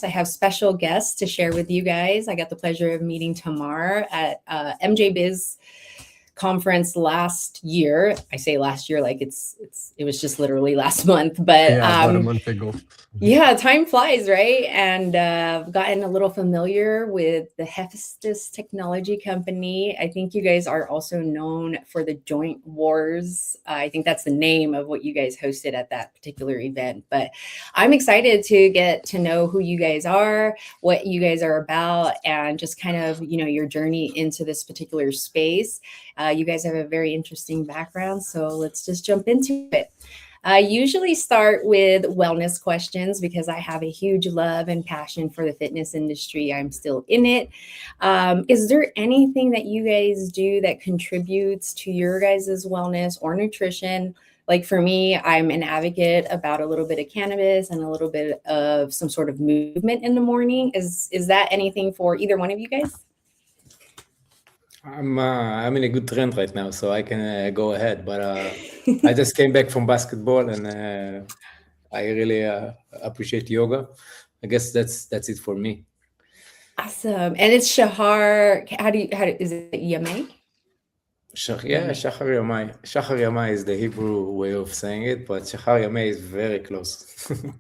I have special guests to share with you guys. I got the pleasure of meeting Tamar at MJ Biz conference last year. I say last year like it was just literally last month, but Yeah, about a month ago. yeah, time flies, right? And I've gotten a little familiar with the Hefestus Technology Company. I think you guys are also known for the Joint Wars. I think that's the name of what you guys hosted at that particular event. But I'm excited to get to know who you guys are, what you guys are about, and just kind of, your journey into this particular space. You guys have a very interesting background, so let's just jump into it. I usually start with wellness questions because I have a huge love and passion for the fitness industry. I'm still in it. Is there anything that you guys do that contributes to your guys' wellness or nutrition? Like for me, I'm an advocate about a little bit of cannabis and a little bit of some sort of movement in the morning. Is that anything for either one of you guys? I'm in a good trend right now, so I can go ahead. But I just came back from basketball, and I really appreciate yoga. I guess that's it for me. Awesome. And it's Shahar. Is it Yamai? Shachar Yamai. Shachar Yamai is the Hebrew way of saying it, but Shachar Yamai is very close.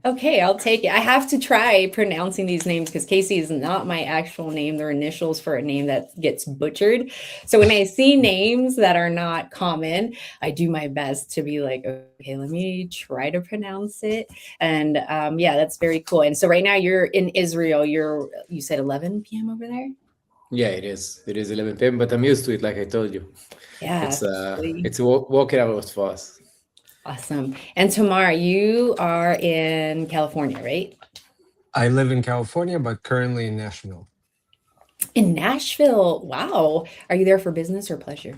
Okay, I'll take it. I have to try pronouncing these names because Casey is not my actual name. They're initials for a name that gets butchered. So when I see names that are not common, I do my best to be like, okay, let me try to pronounce it. And yeah, that's very cool. And so right now you're in Israel. You said 11 p.m. over there? Yeah, it is. It is 11 p.m., but I'm used to it, like I told you. Yeah, it's walking hours for us. Awesome. And Tamar, you are in California, right? I live in California, but currently in Nashville. In Nashville. Wow. Are you there for business or pleasure?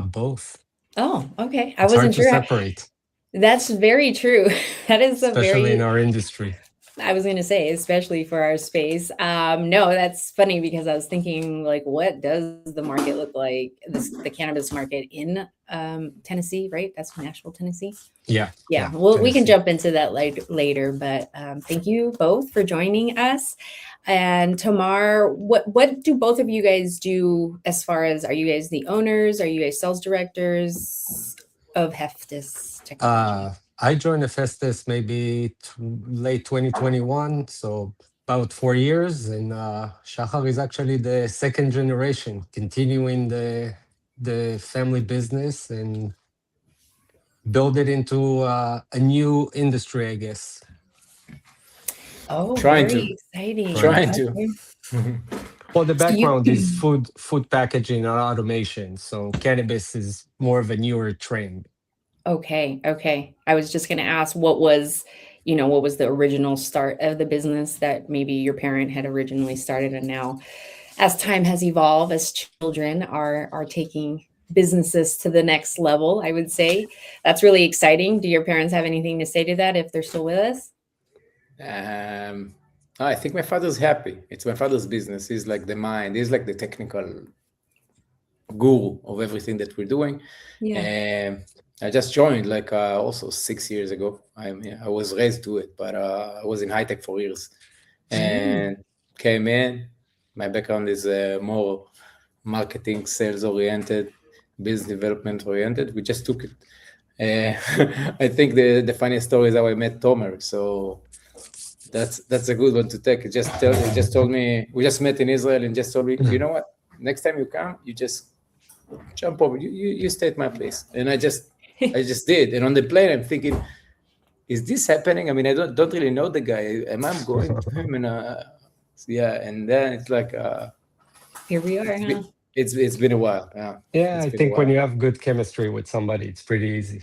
Both. Oh, okay. I It's wasn't hard to sure. separate. That's very true. That is especially in our industry. I was going to say, especially for our space. No, that's funny because I was thinking, like, what does the market look like? The cannabis market in Tennessee, right? That's Nashville, Tennessee. Yeah. Well, we can jump into that later. But thank you both for joining us. And Tamar, what do both of you guys do as far as, are you guys the owners? Are you guys sales directors of Hefestus Technologies? I joined Hefestus maybe late 2021, so about 4 years. And Shachar is actually the second generation, continuing the family business and build it into a new industry, I guess. Oh, exciting. Trying to. Well, the background is food packaging and automation. So cannabis is more of a newer trend. Okay. I was just going to ask what was the original start of the business that maybe your parent had originally started, and now as time has evolved, as children are taking businesses to the next level, I would say. That's really exciting. Do your parents have anything to say to that if they're still with us? I think my father's happy. It's my father's business. He's like the mind. He's like the technical guru of everything that we're doing. Yeah. I just joined also 6 years ago. I was raised to it, but I was in high tech for years and came in. My background is more marketing, sales oriented, business development oriented. We just took it. I think the funniest story is how I met Tomer. So that's a good one to take. He just told me, we just met in Israel and just told me, you know what? Next time you come, you just jump over. You stay at my place. And I just did. And on the plane, I'm thinking, is this happening? I mean, I don't really know the guy. Am I going to him? And and then it's like here we are. It's been a while. Yeah, I think when you have good chemistry with somebody, it's pretty easy.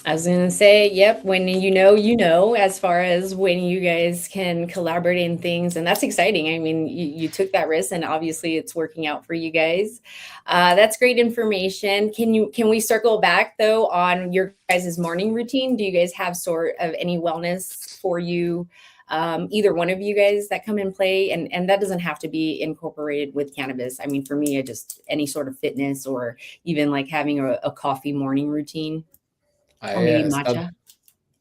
I was going to say, yep, when you know, as far as when you guys can collaborate in things. And that's exciting. I mean, you took that risk and obviously it's working out for you guys. That's great information. Can we circle back though on your guys' morning routine? Do you guys have sort of any wellness for you? Either one of you guys that come and play, and that doesn't have to be incorporated with cannabis. I mean, for me, any sort of fitness or even like having a coffee morning routine. Or maybe matcha.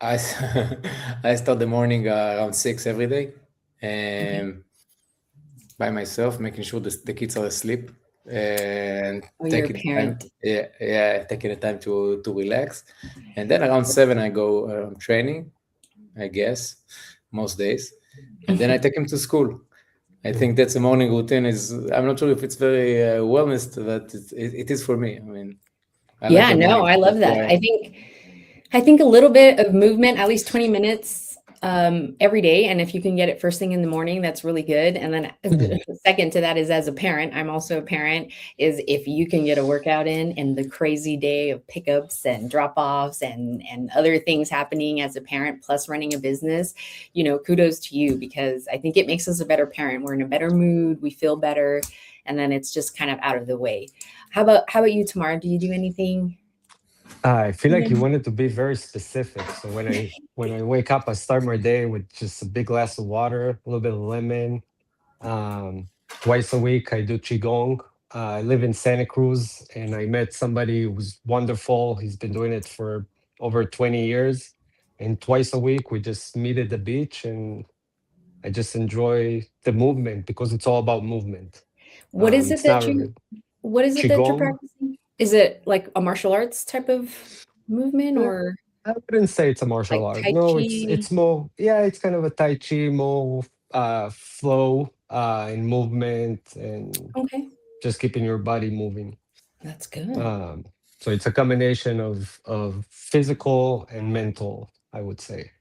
I start the morning around 6 every day. Okay. by myself, making sure the kids are asleep and Oh, you're a taking time, parent. taking the time to relax. And then around 7, I go training, I guess, most days. And then I take him to school. I think that's a morning routine. I'm not sure if it's very wellness, but it is for me. I mean, I like Yeah, the no, morning. I love That's that. why. I think a little bit of movement, at least 20 minutes every day. And if you can get it first thing in the morning, that's really good. And then second to that is as a parent, I'm also a parent, is if you can get a workout in the crazy day of pickups and drop-offs and other things happening as a parent, plus running a business, kudos to you, because I think it makes us a better parent. We're in a better mood, we feel better, and then it's just kind of out of the way. How about you, Tamara? Do you do anything? I feel like you wanted to be very specific. So when I wake up, I start my day with just a big glass of water, a little bit of lemon. Um, Twice a week, I do qigong. I live in Santa Cruz, and I met somebody who's wonderful. He's been doing it for over 20 years, and twice a week we just meet at the beach, and I just enjoy the movement because it's all about movement. What is it It's not that you really what is it that you're qigong. practicing? Is it like a martial arts type of movement Uh, or I wouldn't say it's a martial like art. tai No, chi? it's more, yeah, it's kind of a tai chi, more flow and movement and Okay, just keeping your body moving. that's good. Um, so it's a combination of physical and mental, I would say.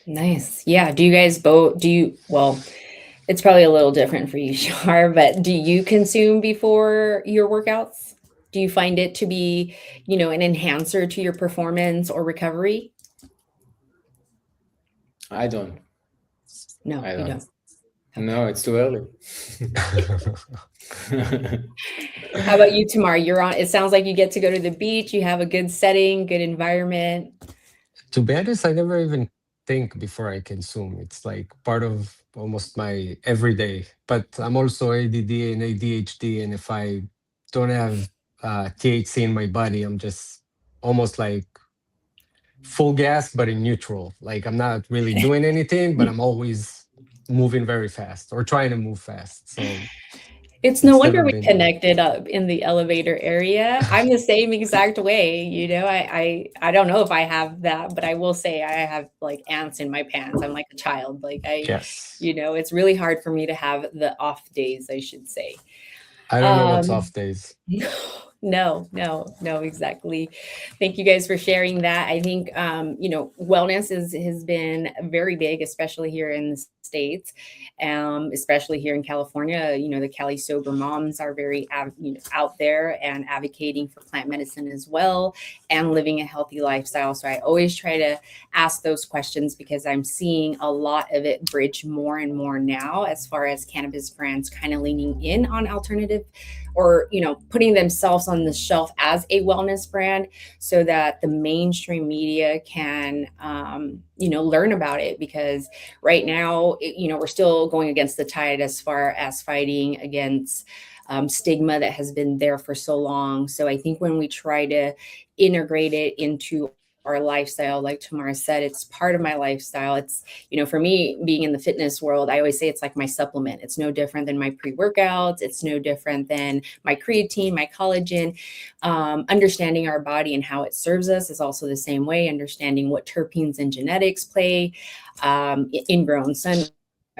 Nice. Yeah, do you guys both well, it's probably a little different for you, Shar, but do you consume before your workouts? Do you find it to be, an enhancer to your performance or recovery? I don't. No, I you don't. don't. No, Okay. it's too early. How about you, Tamara? It sounds like you get to go to the beach, you have a good setting, good environment. To be honest, I never even think before I consume. It's like part of almost my everyday. But I'm also ADD and ADHD, and if I don't have THC in my body, I'm just almost like full gas, but in neutral. Like I'm not really doing anything, but I'm always moving very fast or trying to move fast. So It's no it's never wonder we been. connected up in the elevator area. I'm the same exact way, I don't know if I have that, but I will say I have like ants in my pants. I'm like a child. Like Yes. it's really hard for me to have the off days, I should say. I don't know what's Um, off days. No, no, no, exactly. Thank you guys for sharing that. I think wellness has been very big, especially here in the States, especially here in California. The Cali sober moms are very out there and advocating for plant medicine as well and living a healthy lifestyle. So I always try to ask those questions because I'm seeing a lot of it bridge more and more now as far as cannabis brands kind of leaning in on alternative or putting themselves on the shelf as a wellness brand so that the mainstream media can learn about it, because right now we're still going against the tide as far as fighting against stigma that has been there for so long. So I think when we try to integrate it into our lifestyle, like Tamara said, it's part of my lifestyle. It's, for me, being in the fitness world, I always say it's like my supplement. It's no different than my pre-workouts. It's no different than my creatine, my collagen. Understanding our body and how it serves us is also the same way. Understanding what terpenes and genetics play, ingrown sun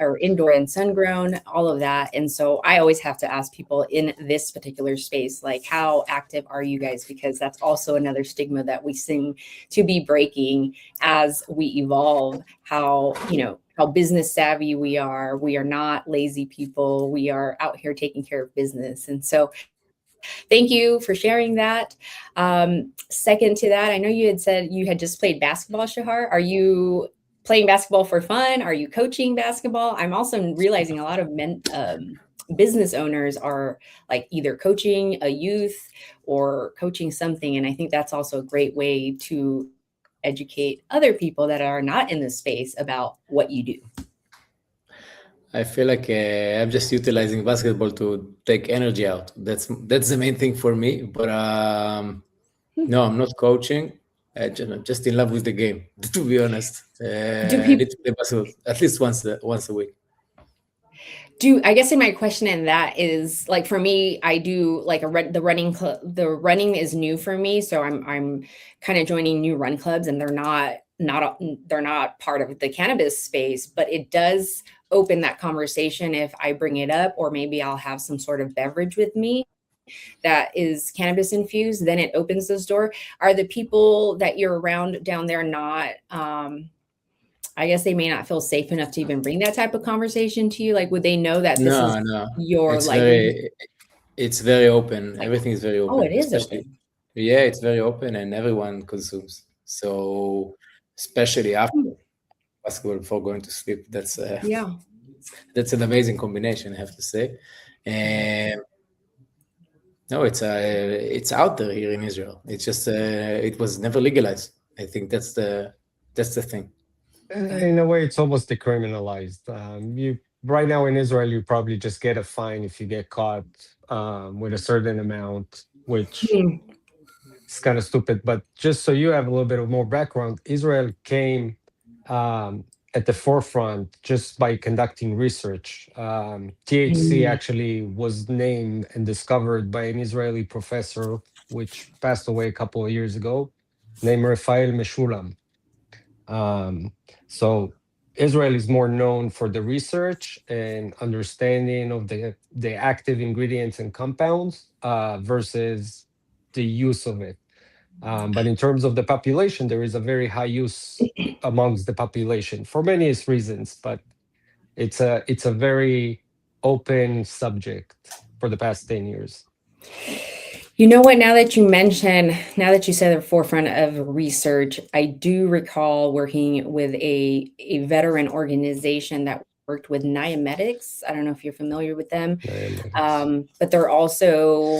or indoor and sun grown, all of that. And so I always have to ask people in this particular space, like, how active are you guys? Because that's also another stigma that we seem to be breaking as we evolve, how business savvy we are. We are not lazy people. We are out here taking care of business. And so thank you for sharing that. Second to that, I know you had said you had just played basketball, Shahar. Are you playing basketball for fun? Are you coaching basketball? I'm also realizing a lot of business owners are like either coaching a youth or coaching something. And I think that's also a great way to educate other people that are not in this space about what you do. I feel like I'm just utilizing basketball to take energy out. That's the main thing for me. But no, I'm not coaching. I'm just in love with the game. To be honest, Do I people need to play basketball at least once a week. I guess my question in that is like for me, I do like the the running is new for me, so I'm kind of joining new run clubs, and they're not part of the cannabis space, but it does open that conversation if I bring it up, or maybe I'll have some sort of beverage with me that is cannabis infused. Then it opens this door. Are the people that you're around down there not? I guess they may not feel safe enough to even bring that type of conversation to you. Like, would they know that this is No, no, your it's like? very open. Everything is very Oh, it open, is especially open. yeah, it's very open and everyone consumes. So especially after Hmm. basketball before going to sleep, Yeah. that's an amazing combination, I have to say. And no, it's out there here in Israel. It's just it was never legalized. I think that's the thing. In a way, it's almost decriminalized. You right now in Israel, you probably just get a fine if you get caught with a certain amount, which Hmm. is kind of stupid. But just so you have a little bit of more background, Israel came at the forefront just by conducting research. THC Hmm. actually was named and discovered by an Israeli professor, which passed away a couple of years ago, named Raphael Meshulam. Um, so Israel is more known for the research and understanding of the active ingredients and compounds versus the use of it. But in terms of the population, there is a very high use amongst the population for many reasons. But it's a very open subject for the past 10 years. You know what? Now that you said the forefront of research, I do recall working with a veteran organization that worked with Niomedics. I don't know if you're familiar with them. Diametics. But they're also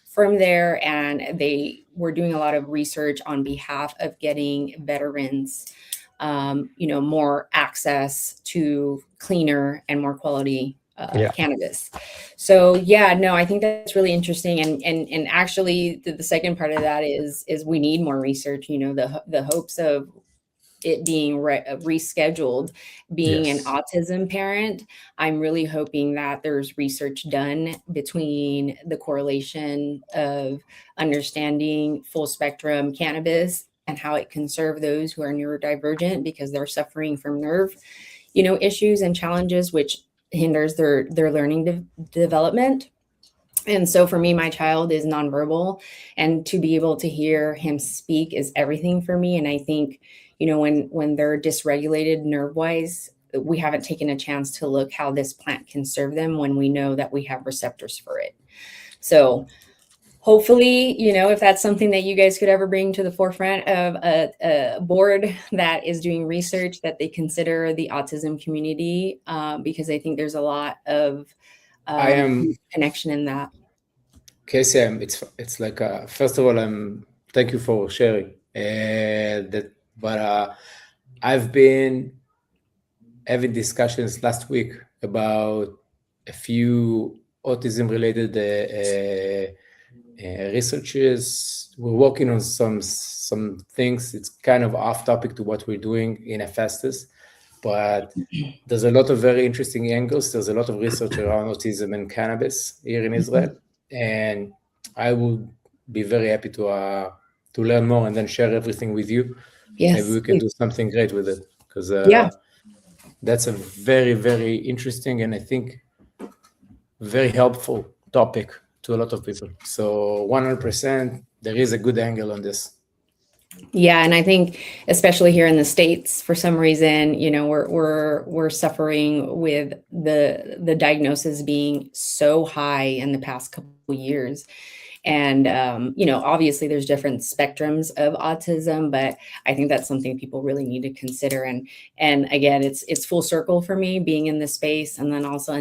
from there, and they were doing a lot of research on behalf of getting veterans, more access to cleaner and more quality Yeah, cannabis. So yeah, no, I think that's really interesting, and actually, the second part of that is we need more research. The hopes of it being rescheduled, being an yes, autism parent, I'm really hoping that there's research done between the correlation of understanding full spectrum cannabis and how it can serve those who are neurodivergent because they're suffering from nerve, issues and challenges, which hinders their learning development. And so for me, my child is nonverbal, and to be able to hear him speak is everything for me. And I think, when they're dysregulated nerve wise, we haven't taken a chance to look how this plant can serve them when we know that we have receptors for it. So hopefully, if that's something that you guys could ever bring to the forefront of a board that is doing research, that they consider the autism community, because I think there's a lot of I am connection in that. Casey. It's like first of all, thank you for sharing that. But I've been having discussions last week about a few autism related researches. We're working on some things. It's kind of off topic to what we're doing in Hefestus, but there's a lot of very interesting angles. There's a lot of research around autism and cannabis here in Israel, and I would be very happy to learn more and then share everything with you. Maybe Yes, we can do something great with it, because yeah. that's a very, very interesting and I think very helpful topic to a lot of people. So 100%, there is a good angle on this. Yeah, and I think especially here in the States, for some reason, we're suffering with the diagnosis being so high in the past couple of years. And obviously there's different spectrums of autism, but I think that's something people really need to consider. And again, it's full circle for me being in this space, and then also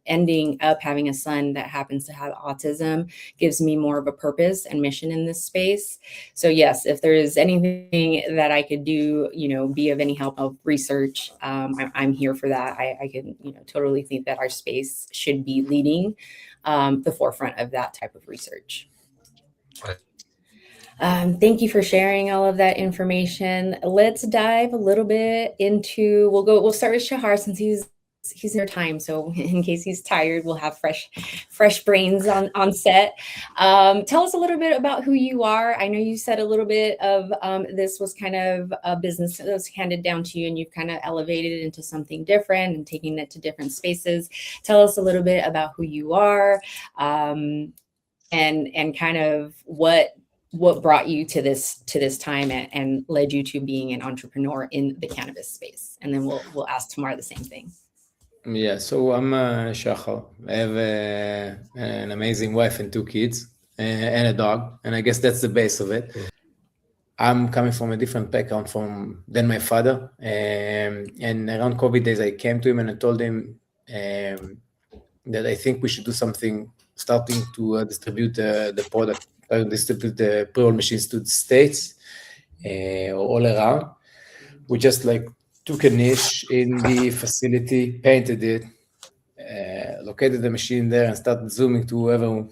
ending up having a son that happens to have autism gives me more of a purpose and mission in this space. So yes, if there is anything that I could do, be of any help of research, I'm here for that. I can, totally think that our space should be leading the forefront of that type of research. Thank you for sharing all of that information. Let's dive a little bit into, we'll start with Shahar since he's he's in time, so in case he's tired, we'll have fresh brains on set. Tell us a little bit about who you are. I know you said a little bit of this was kind of a business that was handed down to you, and you've kind of elevated it into something different and taking it to different spaces. Tell us a little bit about who you are, and kind of what brought you to this time and led you to being an entrepreneur in the cannabis space. And then we'll ask Tamar the same thing. Yeah, so I'm Shachar. I have an amazing wife and 2 kids and a dog, and I guess that's the base of it. I'm coming from a different background than my father, and around COVID days, I came to him and I told him that I think we should do something, starting to distribute the product, distribute the pre-roll machines to the States all around. We just like took a niche in the facility, painted it, located the machine there, and started zooming to whoever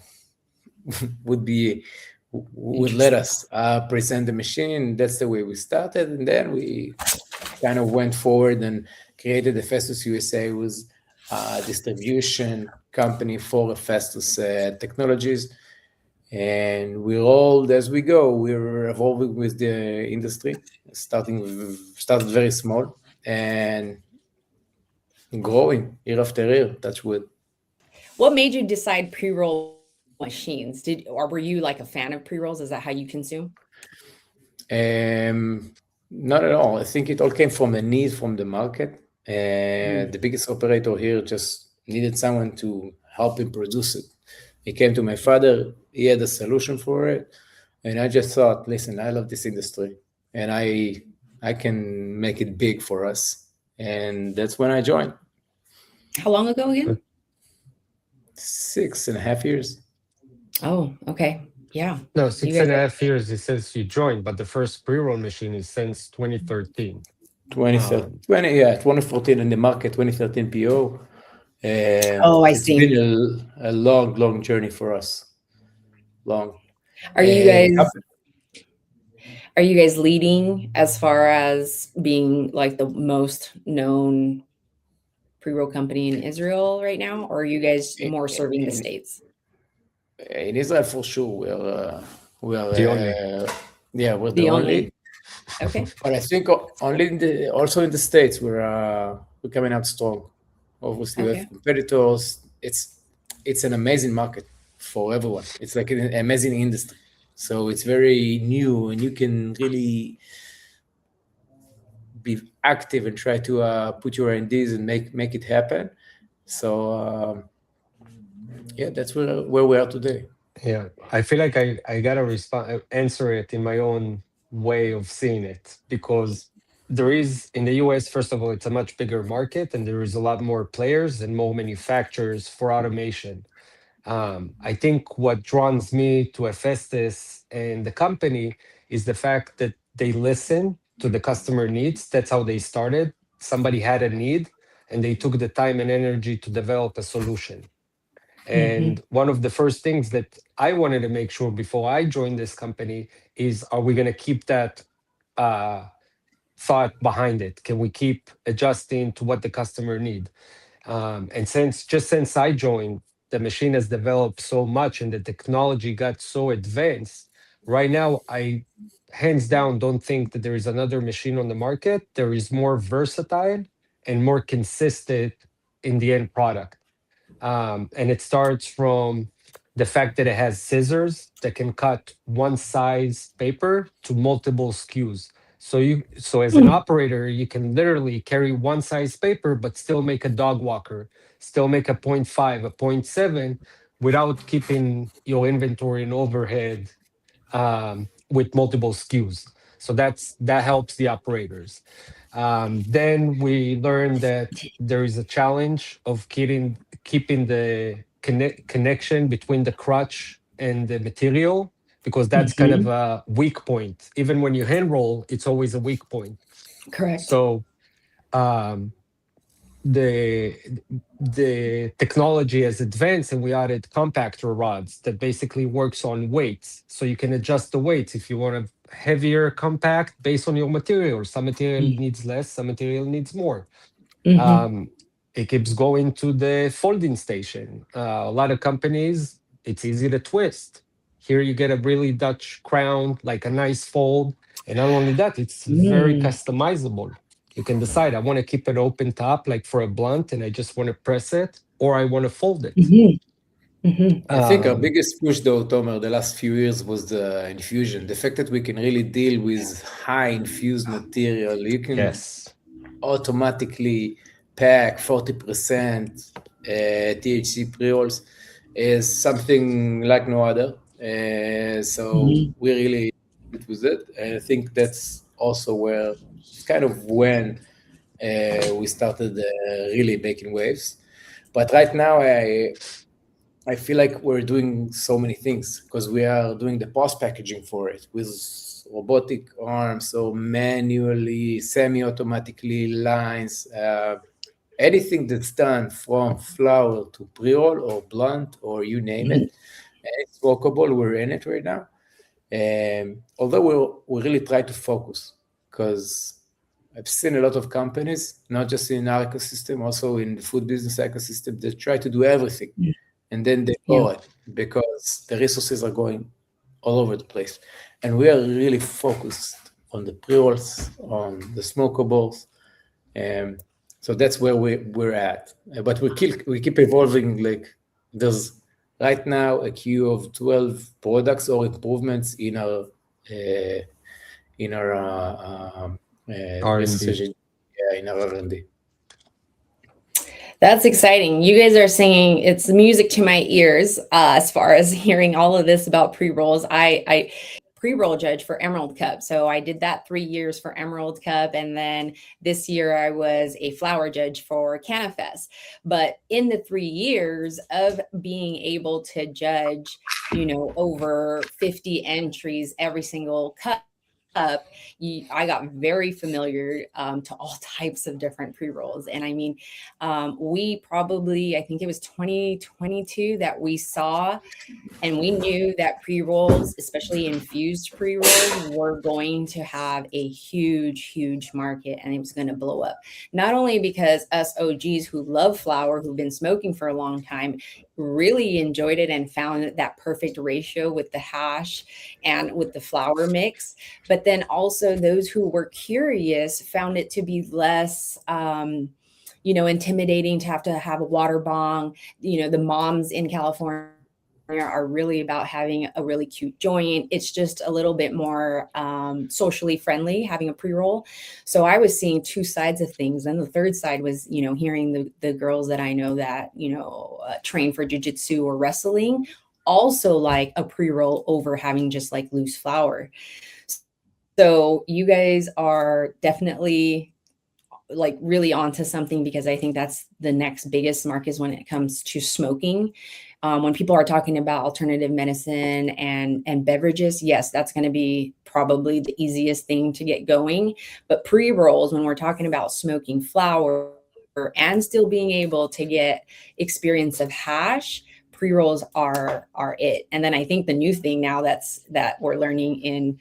would let us present the machine. That's the way we started, and then we kind of went forward and created the Hefestus USA, was a distribution company for Hefestus Technologies, and we rolled as we go. We're evolving with the industry, started very small and growing year after year. Touch wood. What made you decide pre-roll machines? Or were you like a fan of pre-rolls? Is that how you consume? Not at all. I think it all came from a need from the market. The biggest operator here just needed someone to help him produce it. He came to my father. He had a solution for it, and I just thought, listen, I love this industry, and I can make it big for us. And that's when I joined. How long ago again? 6.5 years. Oh, okay. Yeah. No, 6.5 years. It says you joined, but the first pre-roll machine is since 2013. 2014 in the market, 2013 PO. I It's see. been a long journey for us. Long. Are you guys leading as far as being like the most known pre-roll company in Israel right now, or are you guys more serving the States? In Israel, for sure, we're The only. we're the only. Okay. But I think also in the States, we're coming out strong. Obviously, we have competitors. It's an amazing market for everyone. It's like an amazing industry. So it's very new, and you can really be active and try to put your ideas and make it happen. So that's where we are today. Yeah, I feel like I gotta answer it in my own way of seeing it, because there is, in the US, first of all, it's a much bigger market and there is a lot more players and more manufacturers for automation. I think what draws me to Hefestus and the company is the fact that they listen to the customer needs. That's how they started. Somebody had a need and they took the time and energy to develop a solution. And one of the first things that I wanted to make sure before I joined this company is, are we going to keep that thought behind it? Can we keep adjusting to what the customer need? And since I joined, the machine has developed so much and the technology got so advanced. Right now, I hands down don't think that there is another machine on the market. There is more versatile and more consistent in the end product. And it starts from the fact that it has scissors that can cut one size paper to multiple SKUs. So as an operator, you can literally carry one size paper, but still make a dog walker, still make a 0.5, a 0.7, without keeping your inventory and overhead with multiple SKUs. So that helps the operators. Then we learned that there is a challenge of keeping the connection between the crutch and the material, because that's kind of a weak point. Even when you hand roll, it's always a weak point. Correct. So the technology has advanced, and we added compactor rods that basically works on weights. So you can adjust the weights if you want a heavier compact based on your material. Some material needs less, some material needs more. it keeps going to the folding station. A lot of companies, it's easy to twist. Here you get a really Dutch crown, like a nice fold. And not only that, it's very Mm, customizable. You can decide, I want to keep it open top, like for a blunt, and I just want to press it, or I want to fold it. mhm, mhm, I think our Um, biggest push, though, Tomer, the last few years was the infusion. The fact that we can really deal with high infused material, you can yes. automatically pack 40% THC pre-rolls is something like no other. So mhm, we really it with it. And I think that's also where it's kind of when we started really making waves. But right now, I feel like we're doing so many things because we are doing the post packaging for it with robotic arms, so manually, semi-automatically lines, anything that's done from flower to pre-roll or blunt or you name mhm, it. And it's workable. We're in it right now. Although we really try to focus because I've seen a lot of companies, not just in our ecosystem, also in the food business ecosystem, that try to do everything mhm. and then they Yeah. blow it because the resources are going all over the place. And we are really focused on the pre-rolls, on the smokables. So that's where we're at. But we keep evolving. Like there's right now a queue of 12 products or improvements uh, in our research R&D. engine, in our R&D. That's exciting. You guys are singing, it's music to my ears, as far as hearing all of this about pre-rolls. I pre-roll judge for Emerald Cup. So I did that 3 years for Emerald Cup. And then this year I was a flower judge for Cannabis. But in the 3 years of being able to judge, over 50 entries every single cup, I got very familiar to all types of different pre rolls. And I mean, we probably, I think it was 2022 that we saw and we knew that pre rolls, especially infused pre rolls, were going to have a huge, huge market and it was going to blow up. Not only because us OGs who love flower, who've been smoking for a long time, really enjoyed it and found that perfect ratio with the hash and with the flower mix, but then also those who were curious found it to be less. Intimidating to have a water bong. The moms in California are really about having a really cute joint. It's just a little bit more socially friendly having a pre-roll. So I was seeing two sides of things. And the third side was, hearing the girls that I know that, train for jujitsu or wrestling also like a pre-roll over having just like loose flour. So you guys are definitely like really onto something because I think that's the next biggest mark is when it comes to smoking. When people are talking about alternative medicine and beverages, yes, that's going to be probably the easiest thing to get going. But pre rolls, when we're talking about smoking flower and still being able to get experience of hash, pre rolls are it. And then I think the new thing now that we're learning in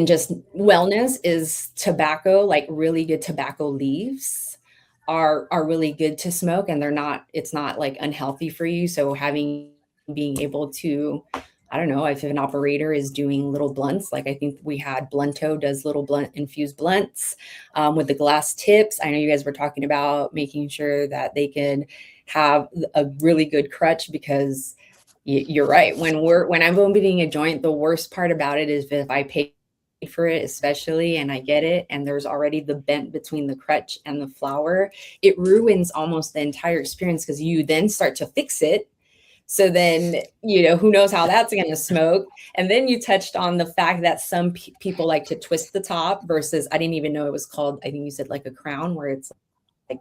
just wellness is tobacco, like really good tobacco leaves are really good to smoke and it's not like unhealthy for you. So being able to, I don't know, if an operator is doing little blunts, like I think we had Blunto does little blunt infused blunts with the glass tips. I know you guys were talking about making sure that they can have a really good crutch because you're right. When I'm opening a joint, the worst part about it is if I pay for it, especially, and I get it, and there's already the bent between the crutch and the flower, it ruins almost the entire experience because you then start to fix it. So then, who knows how that's going to smoke. And then you touched on the fact that some people like to twist the top versus, I didn't even know it was called, I think you said like a crown where it's like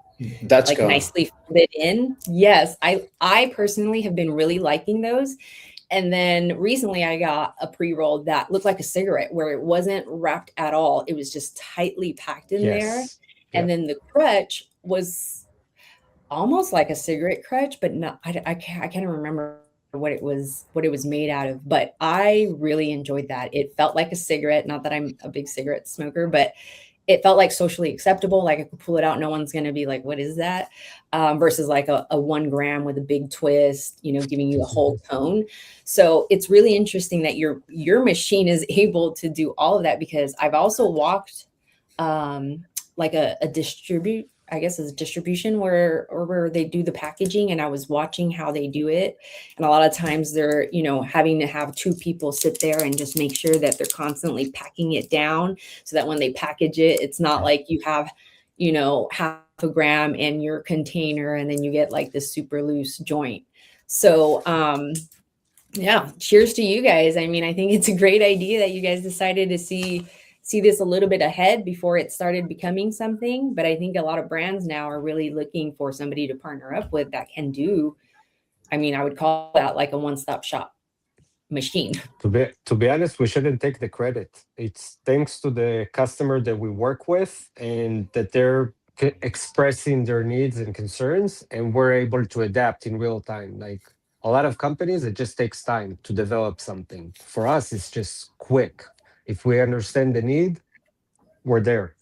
Dutch crown. nicely folded in. Yes, I personally have been really liking those. And then recently I got a pre-roll that looked like a cigarette where it wasn't wrapped at all. It was just tightly packed in there. Yes. And Yep. then the crutch was almost like a cigarette crutch, but not, I can't remember what it was made out of, but I really enjoyed that. It felt like a cigarette. Not that I'm a big cigarette smoker, but it felt like socially acceptable. Like I could pull it out, no one's going to be like, "What is that?" Versus like a 1 gram with a big twist, giving you the whole tone. So it's really interesting that your machine is able to do all of that, because I've also walked like a distribute I guess is distribution where they do the packaging, and I was watching how they do it. And a lot of times they're, having to have two people sit there and just make sure that they're constantly packing it down, so that when they package it, it's not like you have, half a gram in your container and then you get like this super loose joint. So yeah, cheers to you guys. I mean, I think it's a great idea that you guys decided to see this a little bit ahead before it started becoming something. But I think a lot of brands now are really looking for somebody to partner up with that can do, I mean, I would call that like a one-stop shop machine. To be honest, we shouldn't take the credit. It's thanks to the customer that we work with and that they're expressing their needs and concerns, and we're able to adapt in real time. Like a lot of companies, it just takes time to develop something. For us, it's just quick. If we understand the need, we're there.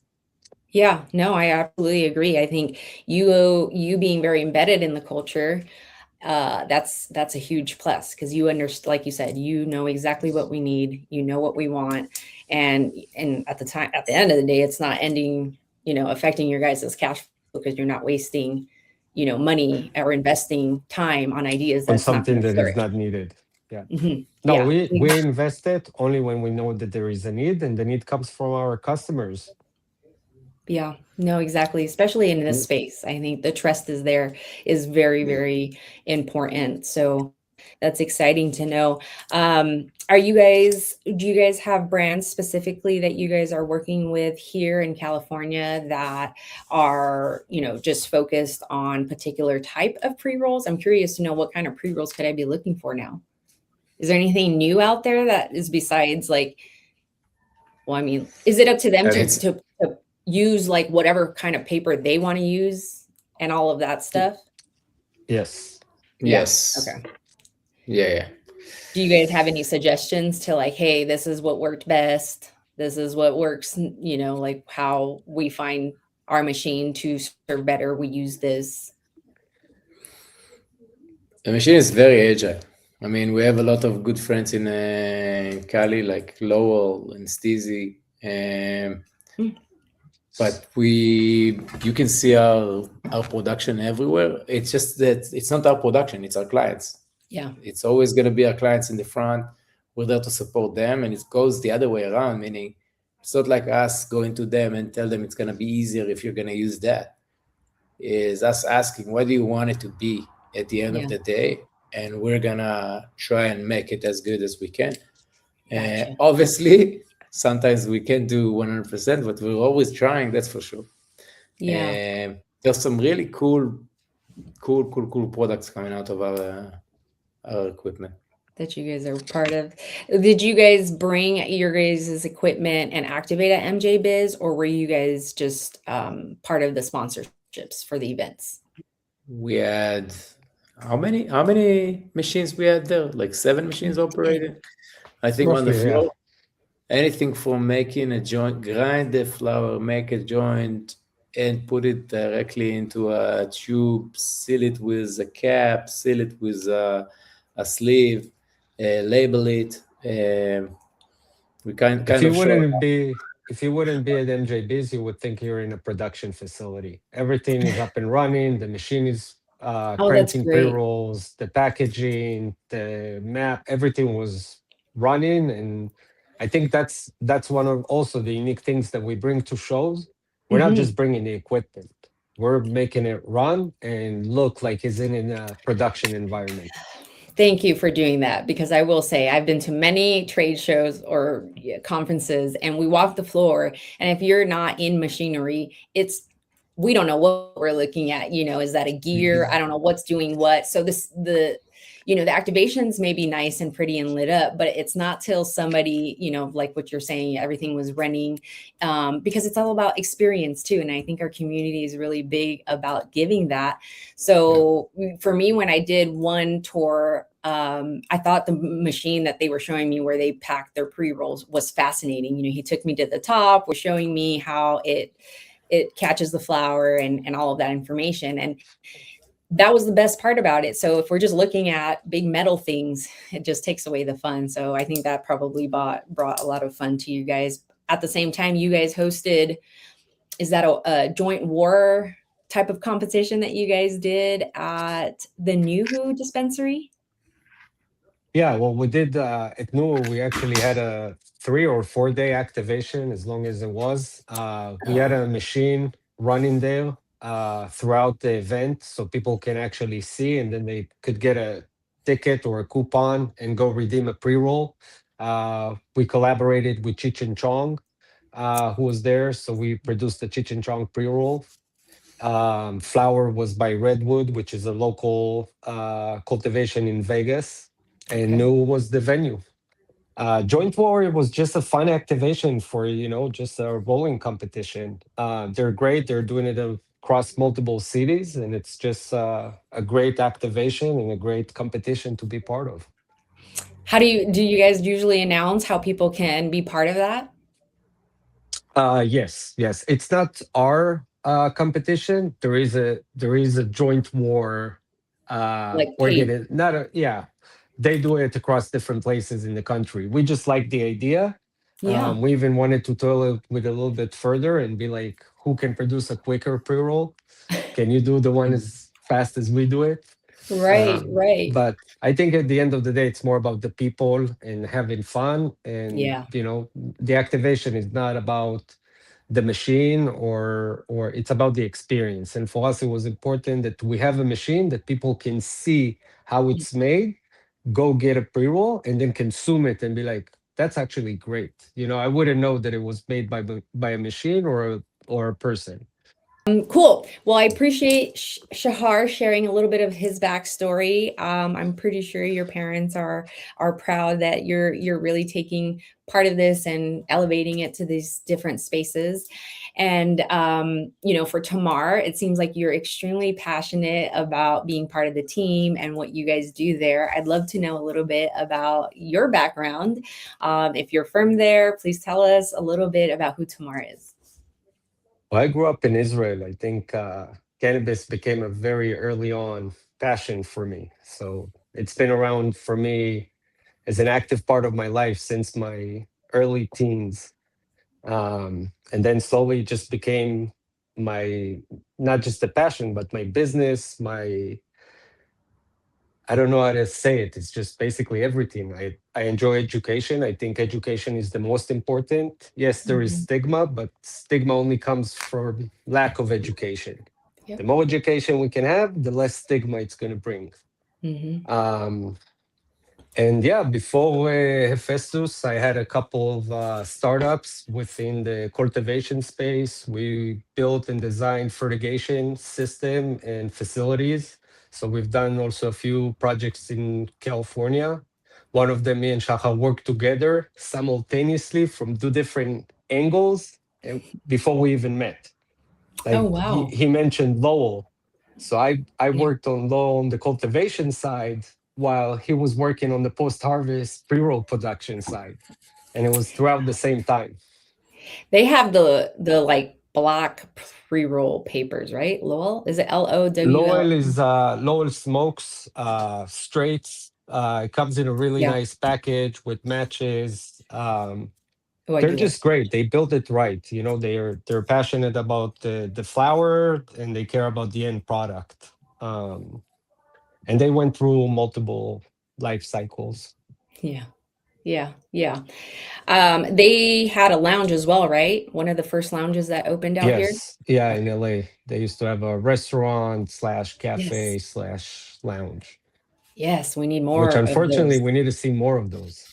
Yeah, no, I absolutely agree. I think you being very embedded in the culture, that's a huge plus, because you understand, like you said, exactly what we need, what we want, and at the end of the day, it's not ending, affecting your guys' cash flow, because you're not wasting, money or investing time on ideas On that's not something going to that is flourish. not needed. Yeah. No, Yeah. we invest it only when we know that there is a need, and the need comes from our customers. Yeah, no, exactly. Especially in this Mm. space. I think the trust is very, very important. So that's exciting to know. Do you guys have brands specifically that you guys are working with here in California that are, just focused on particular type of pre-rolls? I'm curious to know, what kind of pre-rolls could I be looking for now? Is there anything new out there that is besides like, well, I mean, is it up to them And to it's to use like whatever kind of paper they want to use and all of that stuff? Yes. Yeah. yes, Okay. yeah. Do you guys have any suggestions to like, hey, this is what worked best. This is what works, like how we find our machine to serve better. We use this. The machine is very agile. I mean, we have a lot of good friends in Cali, like Lowell and Steezy, Mm, but you can see our production everywhere. It's just that it's not our production; it's our clients. yeah. It's always going to be our clients in the front. We're there to support them, and it goes the other way around. Meaning, it's not like us going to them and tell them it's going to be easier if you're going to use that. Is us asking, what do you want it to be at the end of Yeah. the day, and we're gonna try and make it as good as we can. Gotcha. Obviously, sometimes we can't do 100%, but we're always trying. That's for sure. Yeah. There's some really cool products coming out of our equipment. That you guys are part of. Did you guys bring your guys' equipment and activate at MJ Biz, or were you guys just part of the sponsorships for the events? We had how many machines we had there? Like 7 machines operating. I think on the Roughly, yeah. floor, anything from making a joint, grind the flour, make a joint, and put it directly into a tube, seal it with a cap, seal it with a sleeve, label it. We If kind you of show. wouldn't be if you wouldn't be at MJBiz, you would think you're in a production facility. Everything is up and running. The machine is Oh, that's printing great. pre-rolls, the packaging, the map, everything was running. And I think that's one of also the unique things that we bring to shows. We're not Mhm. just bringing the equipment. We're making it run and look like it's in a production environment. Thank you for doing that, because I will say I've been to many trade shows or conferences, and we walk the floor, and if you're not in machinery, it's we don't know what we're looking at. Is that a gear? I don't know what's doing what. So the activations may be nice and pretty and lit up, but it's not till somebody, like what you're saying, everything was running, because it's all about experience too. And I think our community is really big about giving that. Yeah. So for me, when I did one tour, I thought the machine that they were showing me where they packed their pre-rolls was fascinating. He took me to the top, was showing me how it catches the flower and all of that information. And that was the best part about it. So if we're just looking at big metal things, it just takes away the fun. So I think that probably brought a lot of fun to you guys. At the same time, you guys hosted, is that a joint war type of competition that you guys did at the New Who dispensary? Yeah, well, we did at Newell, we actually had a 3 or 4 day activation as long as it was. We had Oh, a machine running there throughout the event so people can actually see, and then they could get a ticket or a coupon and go redeem a pre-roll. We collaborated with Cheech and Chong, who was there. So we produced the Cheech and Chong pre-roll. Flower was by Redwood, which is a local cultivation in Vegas, and okay. New was the venue. Joint Warrior was just a fun activation for just a rolling competition. They're great. They're doing it across multiple cities, and it's just a great activation and a great competition to be part of. How do you guys usually announce how people can be part of that? Yes, yes. It's not our competition. There is a joint war Like page? organ. Not a yeah. They do it across different places in the country. We just like the idea. Yeah. We even wanted to tell it with a little bit further and be like, who can produce a quicker pre-roll? Can you do the one as fast as we do it? Right, right. But I think at the end of the day, it's more about the people and having fun. And Yeah. the activation is not about the machine, or it's about the experience. And for us, it was important that we have a machine that people can see how it's made, go get a pre-roll, and then consume it and be like, "That's actually great." I wouldn't know that it was made by a machine or a person. Cool. Well, I appreciate Shahar sharing a little bit of his backstory. I'm pretty sure your parents are proud that you're really taking part of this and elevating it to these different spaces. And for Tamar, it seems like you're extremely passionate about being part of the team and what you guys do there. I'd love to know a little bit about your background. If you're from there, please tell us a little bit about who Tamar is. Well, I grew up in Israel. I think cannabis became a very early on passion for me. So it's been around for me as an active part of my life since my early teens. And then slowly just became my, not just a passion, but my business, I don't know how to say it. It's just basically everything. I enjoy education. I think education is the most important. Yes, there is Mhm. stigma, but stigma only comes from lack of education. The Yep. more education we can have, the less stigma it's going to bring. Hmm. Um, and yeah, before Hefestus, I had a couple of startups within the cultivation space. We built and designed fertigation system and facilities. So we've done also a few projects in California. One of them, me and Shahar worked together simultaneously from 2 different angles before we even met. Oh, Like he, wow. he mentioned Lowell. So I Yeah. worked on Lowell on the cultivation side while he was working on the post-harvest pre-roll production side. And it was throughout the same time. They have the like black pre-roll papers, right? Lowell? Is it LOWL? Lowell smokes straights. It comes in a really Yeah. nice package with matches. Oh, I They're do like. just great. They built it right. They're passionate about the flower, and they care about the end product. And they went through multiple life cycles. Yeah. Yeah. Yeah. They had a lounge as well, right? One of the first lounges that opened out here. Yes, yeah, Okay. in LA, they used to have a restaurant slash Yes. cafe slash lounge, Yes, we need which more of unfortunately those. we need to see more of those.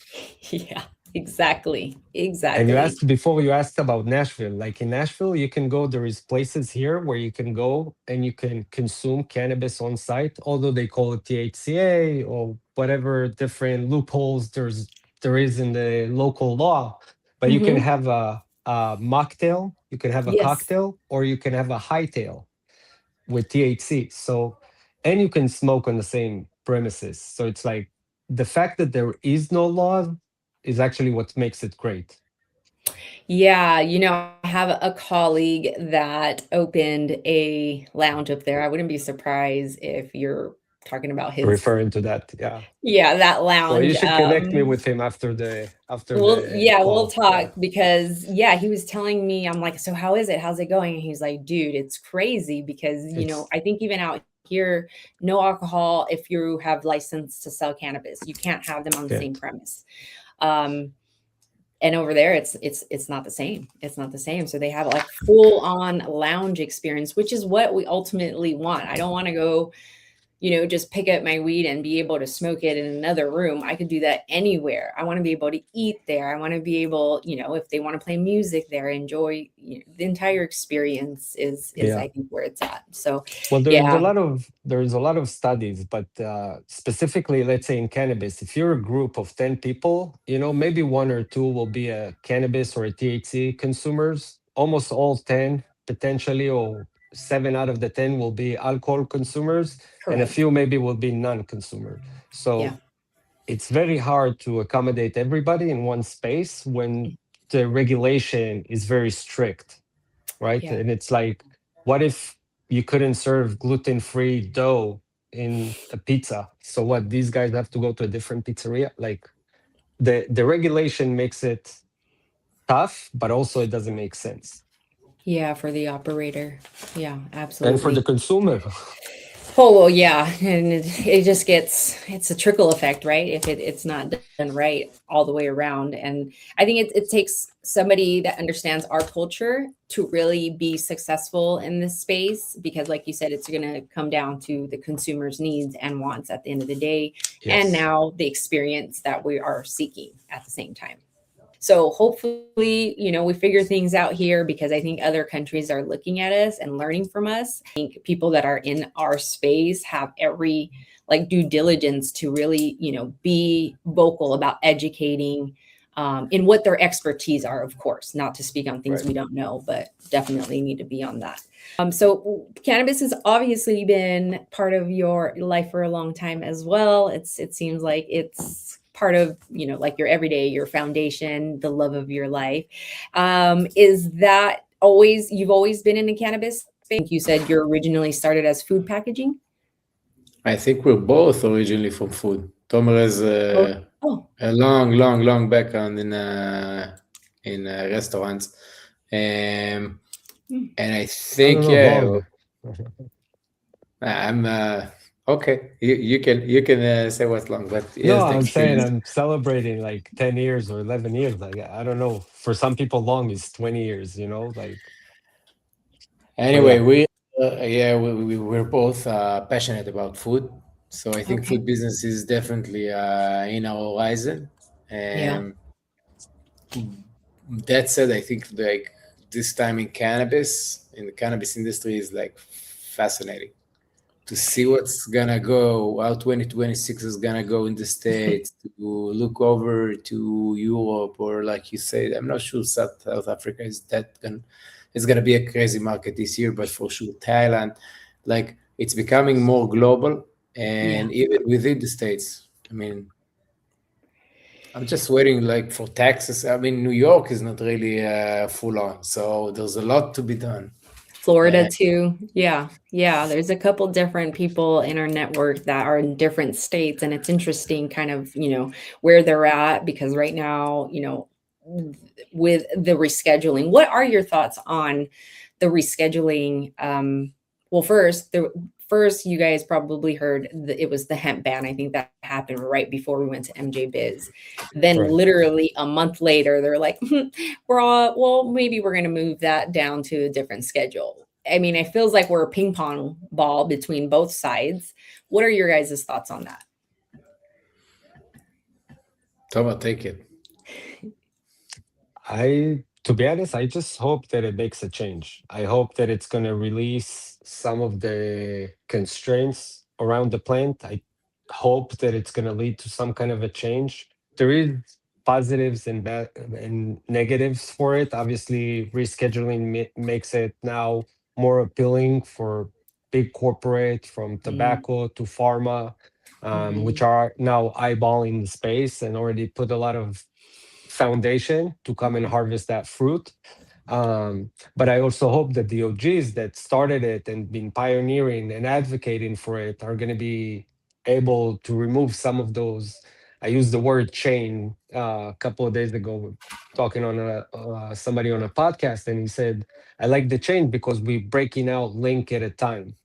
Yeah. Exactly. And you Exactly. asked before, you asked about Nashville. Like in Nashville, you can go, there is places here where you can go and you can consume cannabis on site, although they call it THCA or whatever different loopholes there is in the local law. But you can Hmm. have a mocktail, you can have a Yes. cocktail, or you can have a hightail with THC. So, and you can smoke on the same premises. So it's like the fact that there is no law is actually what makes it great. Yeah, I have a colleague that opened a lounge up there. I wouldn't be surprised if you're talking about his, Referring to that, yeah. yeah, that Well, you lounge. should connect me with him after Well, the yeah, we'll call. talk Yeah, because yeah, he was telling me, I'm like, so how is it? How's it going? And he's like, dude, it's crazy because, it's I think even out here, no alcohol if you have license to sell cannabis. You can't have them on the same good. premise. Um, and over there it's not the same. It's not the same. So they have like full on lounge experience, which is what we ultimately want. I don't want to go just pick up my weed and be able to smoke it in another room. I could do that anywhere. I want to be able to eat there. I want to be able, if they want to play music there, enjoy, the entire experience is Yeah. I think where it's at. So, Well, yeah, there's a lot of studies, but specifically, let's say in cannabis, if you're a group of 10 people, maybe one or two will be a cannabis or a THC consumers. Almost all 10, potentially, or 7 out of the 10 will be alcohol consumers, and a correct. few maybe will be non-consumer. Yeah, So it's very hard to accommodate everybody in one space when the regulation is very strict, right? yeah, And it's like, what if you couldn't serve gluten-free dough in a pizza? So what? These guys have to go to a different pizzeria? Like the regulation makes it tough, but also it doesn't make sense. yeah, for the operator. Yeah, And for the absolutely. consumer, Oh, well, yeah, and it just it's a trickle effect, right? If it's not done right all the way around. And I think it takes somebody that understands our culture to really be successful in this space because, like you said, it's going to come down to the consumer's needs and wants at the end of the day, and yes. now the experience that we are seeking at the same time. So hopefully, we figure things out here because I think other countries are looking at us and learning from us. I think people that are in our space have every like due diligence to really, be vocal about educating in what their expertise are, of course, not to speak on things Right. we don't know, but definitely need to be on that. So cannabis has obviously been part of your life for a long time as well. It seems like it's part of like your everyday, your foundation, the love of your life. Is that always you've always been in the cannabis space? I think you said you're originally started as food packaging. I think we're both originally from food. Tomer has Oh, oh, a long, long, long background in restaurants, um, hmm. and I I don't think know, yeah, long. I'm okay. You can say what's long, but No, yes, the I'm saying experience. I'm celebrating like 10 years or 11 years. Like, I don't know. For some people, long is 20 years, like, but Anyway, yeah, we're both passionate about food, so I think Okay. food business is definitely in our horizon. Yeah. Um, that said, I think like this time in the cannabis industry is like fascinating to see what's gonna go, how 2026 is gonna go in the States, to look over to Europe, or like you said, I'm not sure South Africa is that gonna, it's gonna be a crazy market this year, but for sure Thailand, like it's becoming more global, Yeah. and even within the States. I mean, I'm just waiting like for taxes. I mean, New York is not really full on, so there's a lot to be done. Florida And too. Yeah. Yeah. There's a couple different people in our network that are in different states. And it's interesting kind of, where they're at because right now, with the rescheduling, what are your thoughts on the rescheduling? Well, first, you guys probably heard it was the hemp ban. I think that happened right before we went to MJ Biz. Then, right. literally a month later, they're like, we're all, well, maybe we're going to move that down to a different schedule. I mean, it feels like we're a ping pong ball between both sides. What are your guys' thoughts on that? Toma, take it. To be honest, I just hope that it makes a change. I hope that it's going to release some of the constraints around the plant. I hope that it's going to lead to some kind of a change. There is positives and and negatives for it. Obviously, rescheduling makes it now more appealing for big corporate, from Mm, tobacco to pharma, which mhm, are now eyeballing the space and already put a lot of foundation to come and mhm, harvest that fruit. But I also hope that the OGs that started it and been pioneering and advocating for it are going to be able to remove some of those. I used the word chain a couple of days ago, talking on somebody on a podcast, and he said, "I like the chain because we're breaking out link at a time."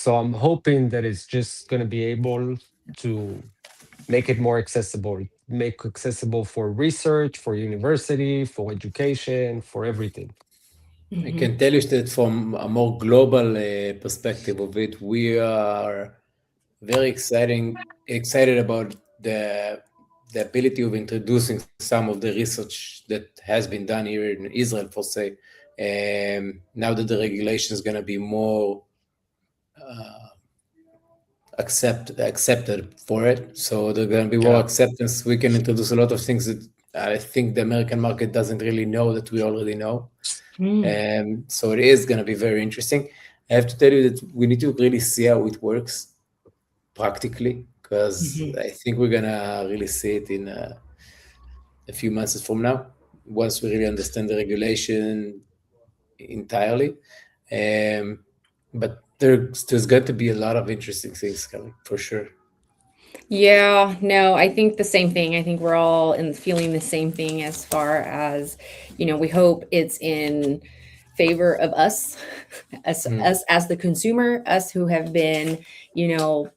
So I'm hoping that it's just going to be able to make it more accessible, make accessible for research, for university, for education, for everything. I mhm, can tell you that from a more global perspective of it, we are very excited about the ability of introducing some of the research that has been done here in Israel, for say, now that the regulation is going to be more accepted for it. So there's going to be more Yeah. acceptance. We can introduce a lot of things that I think the American market doesn't really know that we already know. mm, So it is going to be very interesting. I have to tell you that we need to really see how it works practically, because mhm. I think we're going to really see it in a few months from now, once we really understand the regulation entirely. Um, but there's going to be a lot of interesting things coming for sure. Yeah, no, I think the same thing. I think we're all in feeling the same thing as far as, we hope it's in favor of us, us Mm. as the consumer, us who have been, you know,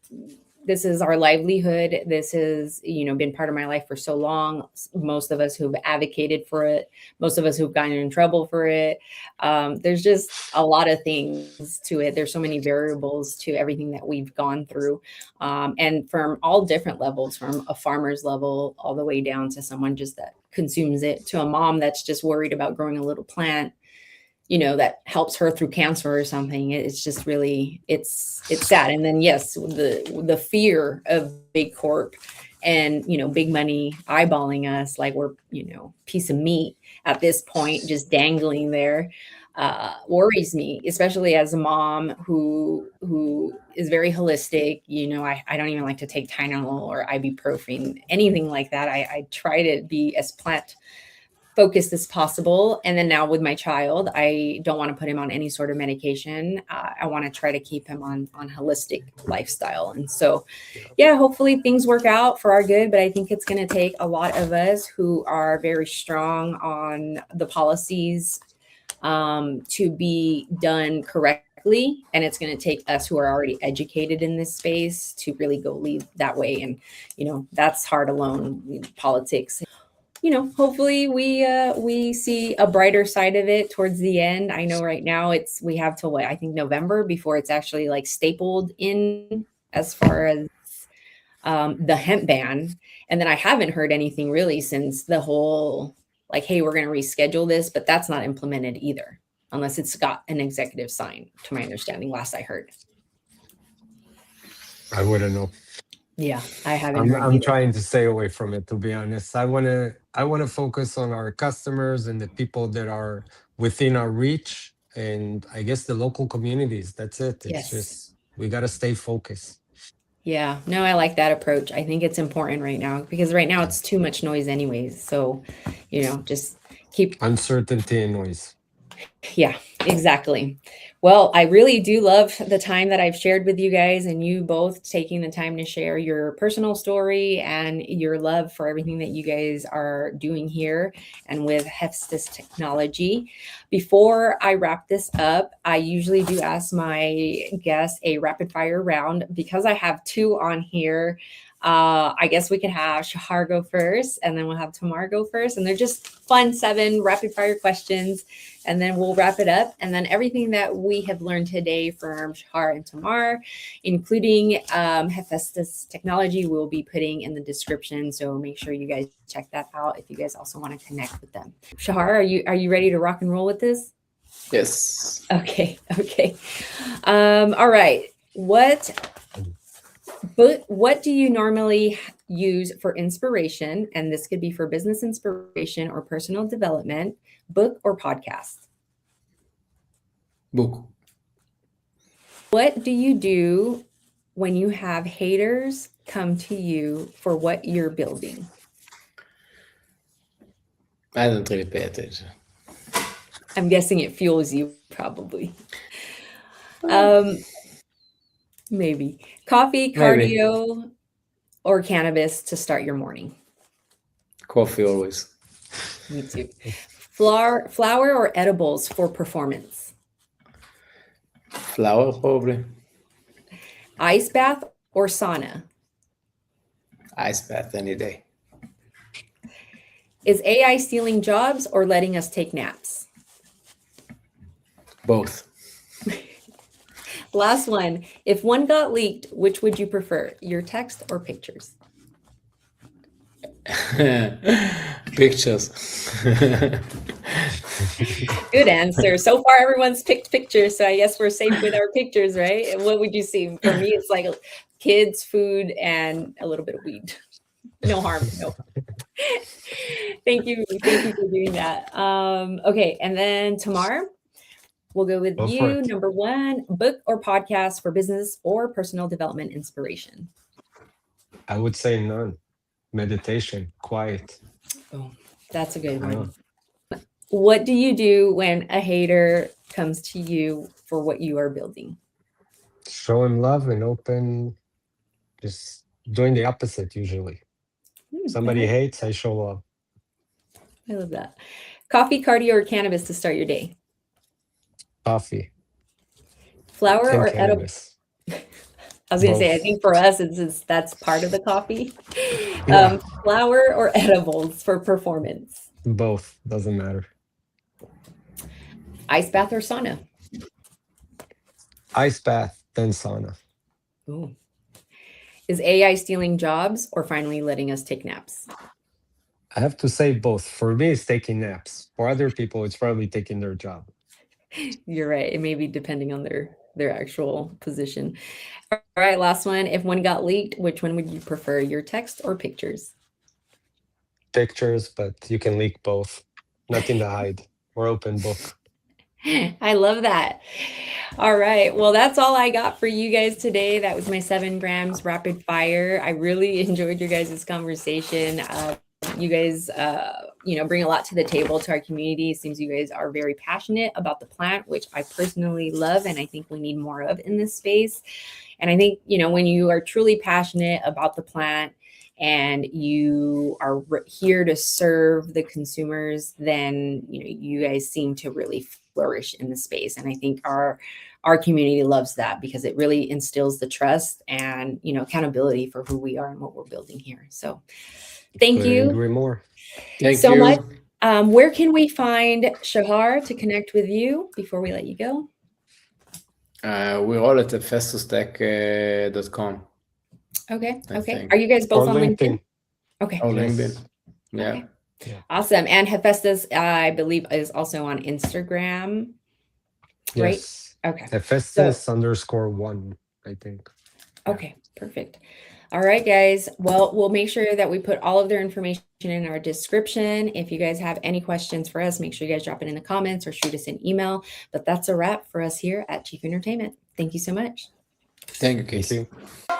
this is our livelihood. This has, been part of my life for so long. Most of us who've advocated for it, most of us who've gotten in trouble for it. There's just a lot of things to it. There's so many variables to everything that we've gone through, and from all different levels, from a farmer's level all the way down to someone just that consumes it, to a mom that's just worried about growing a little plant, that helps her through cancer or something. It's just really, it's sad. And then yes, the fear of big corp and big money eyeballing us like we're piece of meat at this point, just dangling there, worries me, especially as a mom who is very holistic. I don't even like to take Tylenol or ibuprofen, anything like that. I try to be as plant focused as possible. And then now with my child, I don't want to put him on any sort of medication. I want to try to keep him on holistic lifestyle. And so, yeah, hopefully things work out for our good. But I think it's going to take a lot of us who are very strong on the policies, to be done correctly. And it's going to take us who are already educated in this space to really go lead that way. And, that's hard alone, politics. Hopefully we see a brighter side of it towards the end. I know right now we have till what, I think November before it's actually like stapled in as far as the hemp ban. And then I haven't heard anything really since the whole, like, hey, we're going to reschedule this, but that's not implemented either, unless it's got an executive sign, to my understanding, last I heard. I wouldn't know. Yeah, I haven't I'm heard I'm either. trying to stay away from it, to be honest. I wanna focus on our customers and the people that are within our reach, and I guess the local communities. That's it. It's Yes. just we gotta stay focused. Yeah, no, I like that approach. I think it's important right now because right now it's too much noise anyways. So, just keep, Uncertainty and noise. yeah, exactly. Well, I really do love the time that I've shared with you guys, and you both taking the time to share your personal story and your love for everything that you guys are doing here and with Hefestus Technology. Before I wrap this up, I usually do ask my guests a rapid fire round. Because I have two on here, I guess we could have Shahar go first, and then we'll have Tamar go first. And they're just fun 7 rapid fire questions, and then we'll we'll wrap it up. And then everything that we have learned today from Shahar and Tamar, including Hefestus Technology, we'll be putting in the description. So make sure you guys check that out if you guys also want to connect with them. Shahar, are you ready to rock and roll with this? Yes. Okay. All right. What do you normally use for inspiration? And this could be for business inspiration or personal development, book or podcast. Book. What do you do when you have haters come to you for what you're building? I don't really pay attention. I'm guessing it fuels you, probably. Maybe. Coffee, cardio, or cannabis to start your morning? Coffee always. Me too. Flower or edibles for performance? Flower, probably. Ice bath or sauna? Ice bath any day. Is AI stealing jobs or letting us take naps? Both. Last one. If one got leaked, which would you prefer, your text or pictures? Pictures. Good answer. So far, everyone's picked pictures, so I guess we're safe with our pictures, right? And what would you see? For me, it's like kids, food, and a little bit of weed. No harm. No. Thank you for doing that. Okay, and then Tamar, we'll go with you. Number one, book or podcast for business or personal development inspiration? I would say none. Meditation, quiet. Oh, that's a good one. What do you do when a hater comes to you for what you are building? Show him love and open, just doing the opposite usually. Somebody hates, I show love. I love that. Coffee, cardio, or cannabis to start your day? Coffee. Flower and or cannabis. I was going to say, I think for us, that's part of the coffee. Yeah. Flower or edibles for performance? Both, doesn't matter. Ice bath or sauna? Ice bath, then sauna. Ooh. Is AI stealing jobs or finally letting us take naps? I have to say both. For me, it's taking naps. For other people, it's probably taking their job. You're right. It may be depending on their actual position. All right, last one. If one got leaked, which one would you prefer, your text or pictures? Pictures, but you can leak both. Nothing to hide. We're open book. I love that. All right. Well, that's all I got for you guys today. That was my 7 grams rapid fire. I really enjoyed your guys' conversation. You guys, bring a lot to the table to our community. It seems you guys are very passionate about the plant, which I personally love, and I think we need more of in this space. And I think, when you are truly passionate about the plant and you are here to serve the consumers, then, you guys seem to really flourish in the space. And I think our community loves that because it really instills the trust and, accountability for who we are and what we're building here. So thank you. Agree more. Thank so you. much. Where can we find Shahar to connect with you before we let you go? We're all at hefestustech.com. Okay. I think. Are you guys both Or on LinkedIn? LinkedIn. Okay. Oh, LinkedIn. Yeah. Okay. Awesome. And Hefestus, I believe, is also on Instagram, right? Yes. Okay. Hefestus _1, I think. Okay, perfect. All right, guys. Well, we'll make sure that we put all of their information in our description. If you guys have any questions for us, make sure you guys drop it in the comments or shoot us an email. But that's a wrap for us here at Chief Entertainment. Thank you so much. Thank you, Casey. Thank you.